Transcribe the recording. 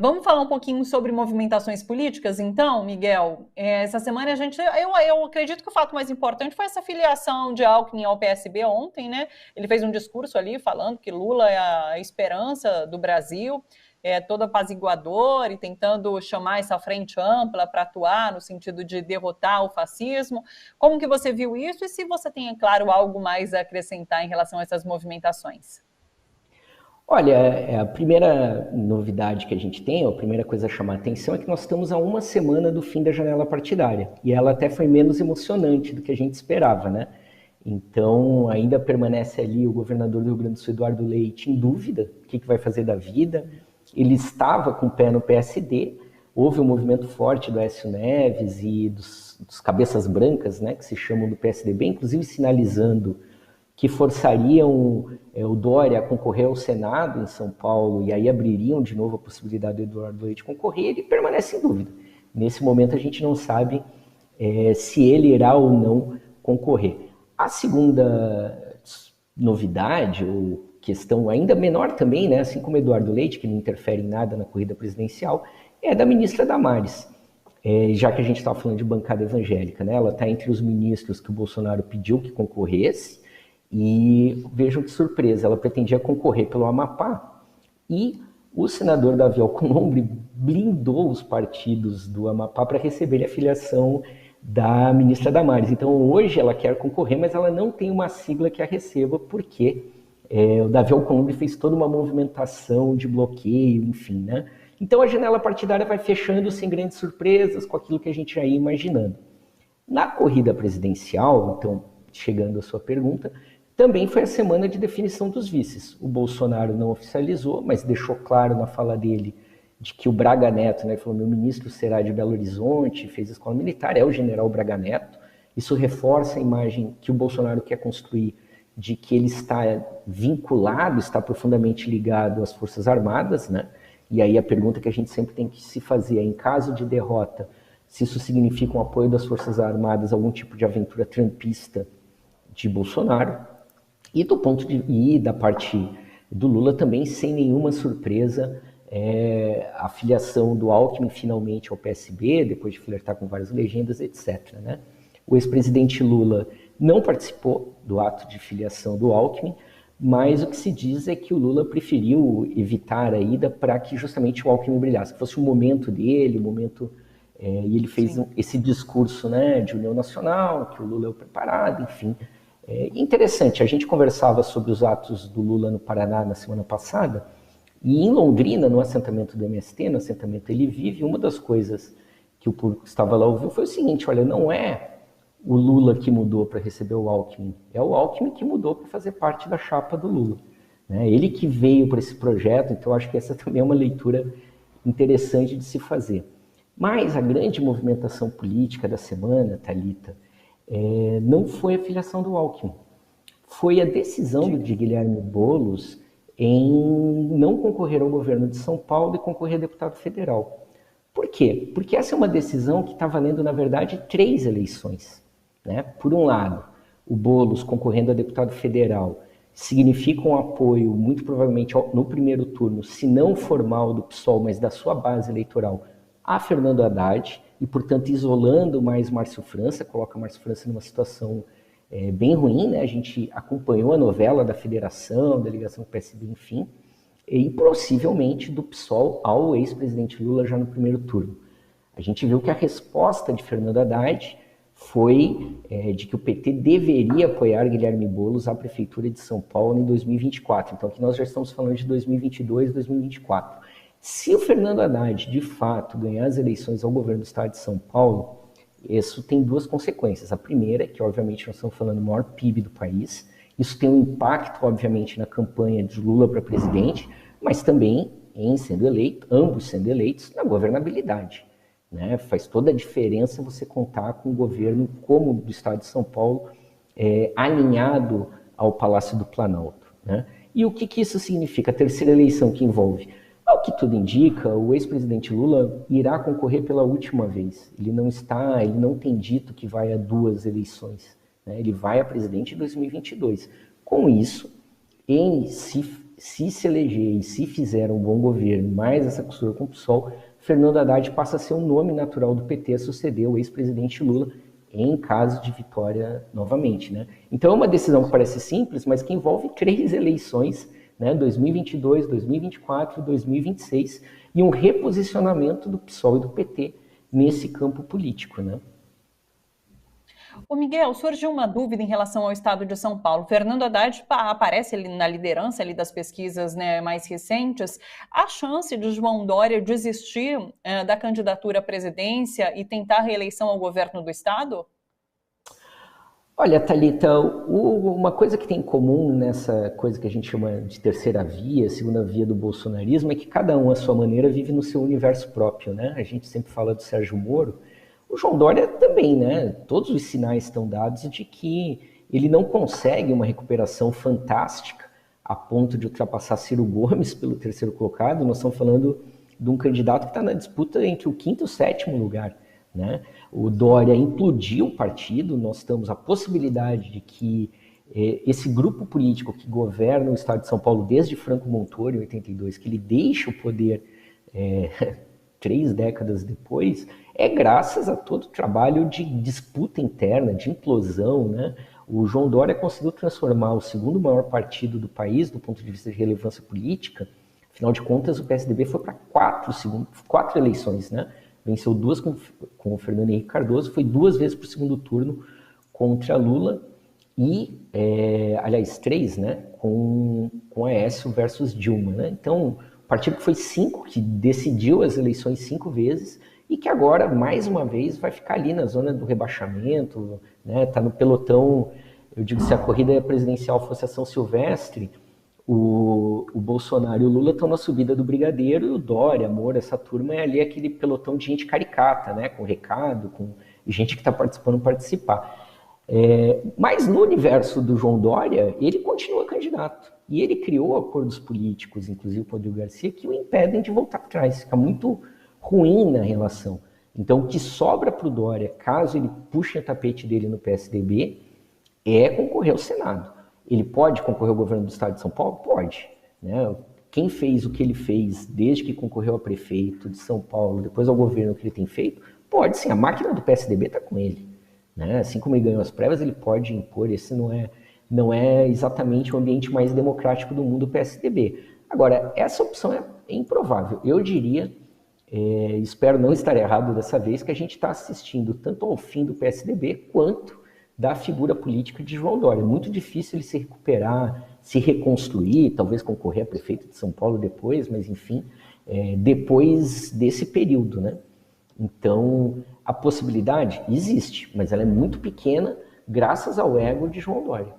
Vamos falar um pouquinho sobre movimentações políticas, então, Miguel? Essa semana eu acredito que o fato mais importante foi essa filiação de Alckmin ao PSB ontem, né? Ele fez um discurso ali falando que Lula é a esperança do Brasil, é todo apaziguador e tentando chamar essa frente ampla para atuar no sentido de derrotar o fascismo. Como que você viu isso e se você tem, é claro, algo mais a acrescentar em relação a essas movimentações? Olha, a primeira novidade que a gente tem, a primeira coisa a chamar a atenção é que nós estamos a uma semana do fim da janela partidária. E ela até foi menos emocionante do que a gente esperava, né? Então, ainda permanece ali o governador do Rio Grande do Sul, Eduardo Leite, em dúvida o que vai fazer da vida. Ele estava com o pé no PSD, houve um movimento forte do Aécio Neves e dos cabeças brancas, né, que se chamam do PSDB, inclusive sinalizando que forçariam o Dória a concorrer ao Senado em São Paulo e aí abririam de novo a possibilidade do Eduardo Leite concorrer, ele permanece em dúvida. Nesse momento a gente não sabe se ele irá ou não concorrer. A segunda novidade, ou questão ainda menor também, né, assim como Eduardo Leite, que não interfere em nada na corrida presidencial, é da ministra Damares. Já que a gente estava falando de bancada evangélica, né, ela está entre os ministros que o Bolsonaro pediu que concorresse. E vejam que surpresa, ela pretendia concorrer pelo Amapá e o senador Davi Alcolumbre blindou os partidos do Amapá para receber a filiação da ministra Damares. Então hoje ela quer concorrer, mas ela não tem uma sigla que a receba, porque o Davi Alcolumbre fez toda uma movimentação de bloqueio, enfim, né? Então a janela partidária vai fechando sem grandes surpresas, com aquilo que a gente já ia imaginando. Na corrida presidencial, então, chegando à sua pergunta, também foi a semana de definição dos vices. O Bolsonaro não oficializou, mas deixou claro na fala dele de que o Braga Neto, né, falou, meu ministro será de Belo Horizonte, fez escola militar, é o general Braga Neto. Isso reforça a imagem que o Bolsonaro quer construir de que ele está vinculado, está profundamente ligado às Forças Armadas, né? E aí a pergunta que a gente sempre tem que se fazer é, em caso de derrota, se isso significa um apoio das Forças Armadas a algum tipo de aventura trumpista de Bolsonaro. E do ponto de e da parte do Lula também, sem nenhuma surpresa, a filiação do Alckmin finalmente ao PSB, depois de flertar com várias legendas, etc. Né? O ex-presidente Lula não participou do ato de filiação do Alckmin, mas o que se diz é que o Lula preferiu evitar a ida para que justamente o Alckmin brilhasse, que fosse o momento dele, o momento... e ele fez esse discurso, né, de união nacional, que o Lula é o preparado, enfim... interessante, a gente conversava sobre os atos do Lula no Paraná na semana passada, e em Londrina, no assentamento do MST, no assentamento Ele Vive, uma das coisas que o público que estava lá ouviu foi o seguinte, olha, não é o Lula que mudou para receber o Alckmin, é o Alckmin que mudou para fazer parte da chapa do Lula. Né? Ele que veio para esse projeto, então acho que essa também é uma leitura interessante de se fazer. Mas a grande movimentação política da semana, Thalita, não foi a filiação do Alckmin. Foi a decisão de Guilherme Boulos em não concorrer ao governo de São Paulo e concorrer a deputado federal. Por quê? Porque essa é uma decisão que está valendo, na verdade, 3 eleições. Né? Por um lado, o Boulos concorrendo a deputado federal significa um apoio, muito provavelmente no primeiro turno, se não formal do PSOL, mas da sua base eleitoral, a Fernando Haddad, e, portanto, isolando mais Márcio França, coloca Márcio França numa situação bem ruim, né? A gente acompanhou a novela da federação, da ligação com o PSB, enfim, e possivelmente do PSOL ao ex-presidente Lula já no primeiro turno. A gente viu que a resposta de Fernando Haddad foi de que o PT deveria apoiar Guilherme Boulos à Prefeitura de São Paulo em 2024. Então aqui nós já estamos falando de 2022, 2024. Se o Fernando Haddad, de fato, ganhar as eleições ao governo do estado de São Paulo, isso tem 2 consequências. A primeira é que, obviamente, nós estamos falando do maior PIB do país. Isso tem um impacto, obviamente, na campanha de Lula para presidente, mas também, em sendo eleito, ambos sendo eleitos, na governabilidade. Né? Faz toda a diferença você contar com um governo como o do estado de São Paulo, alinhado ao Palácio do Planalto. Né? E o que isso significa? A terceira eleição que envolve... Ao que tudo indica, o ex-presidente Lula irá concorrer pela última vez. Ele não tem dito que vai a 2 eleições. Né? Ele vai a presidente em 2022. Com isso, se se eleger e se fizer um bom governo, mais essa costura com o PSOL, Fernando Haddad passa a ser um nome natural do PT a suceder o ex-presidente Lula em caso de vitória novamente, né? Então é uma decisão que parece simples, mas que envolve 3 eleições, né? 2022, 2024 e 2026, e um reposicionamento do PSOL e do PT nesse campo político, né? Ô Miguel, surgiu uma dúvida em relação ao estado de São Paulo. Fernando Haddad aparece ali na liderança ali das pesquisas, né, mais recentes. Há chance de João Dória desistir da candidatura à presidência e tentar a reeleição ao governo do estado? Olha, Thalita, uma coisa que tem em comum nessa coisa que a gente chama de terceira via, segunda via do bolsonarismo, é que cada um, à sua maneira, vive no seu universo próprio, né? A gente sempre fala do Sérgio Moro. O João Dória também, né? Todos os sinais estão dados de que ele não consegue uma recuperação fantástica a ponto de ultrapassar Ciro Gomes pelo terceiro colocado. Nós estamos falando de um candidato que está na disputa entre o 5º e o 7º lugar, né? O Dória implodiu o partido, nós temos a possibilidade de que esse grupo político que governa o estado de São Paulo desde Franco Montoro, em 82, que ele deixa o poder 3 décadas depois, é graças a todo o trabalho de disputa interna, de implosão, né? O João Dória conseguiu transformar o segundo maior partido do país, do ponto de vista de relevância política. Afinal de contas, o PSDB foi para 4 eleições, né? Venceu 2 com o Fernando Henrique Cardoso, foi 2 vezes para o segundo turno contra Lula e, aliás, 3, né? Com Aécio versus Dilma, né? Então, o partido que foi 5, que decidiu as eleições 5 vezes e que agora, mais uma vez, vai ficar ali na zona do rebaixamento, né? Tá no pelotão. Eu digo, se a corrida presidencial fosse a São Silvestre, o Bolsonaro e o Lula estão na subida do Brigadeiro e o Dória, Moro, essa turma é ali aquele pelotão de gente caricata, né? Com recado, com gente que está participando participar. Mas no universo do João Dória, ele continua candidato. E ele criou acordos políticos, inclusive com o Rodrigo Garcia, que o impedem de voltar atrás. Fica muito ruim na relação. Então, o que sobra para o Dória, caso ele puxe o tapete dele no PSDB, é concorrer ao Senado. Ele pode concorrer ao governo do estado de São Paulo? Pode, né? Quem fez o que ele fez desde que concorreu a prefeito de São Paulo, depois ao governo que ele tem feito, pode sim. A máquina do PSDB está com ele, né? Assim como ele ganhou as prévias, ele pode impor. Esse não é exatamente o ambiente mais democrático do mundo, o PSDB. Agora, essa opção é improvável. Eu diria, espero não estar errado dessa vez, que a gente está assistindo tanto ao fim do PSDB quanto da figura política de João Dória. É muito difícil ele se recuperar, se reconstruir, talvez concorrer a prefeito de São Paulo depois, mas enfim, depois desse período, né? Então, a possibilidade existe, mas ela é muito pequena graças ao ego de João Dória.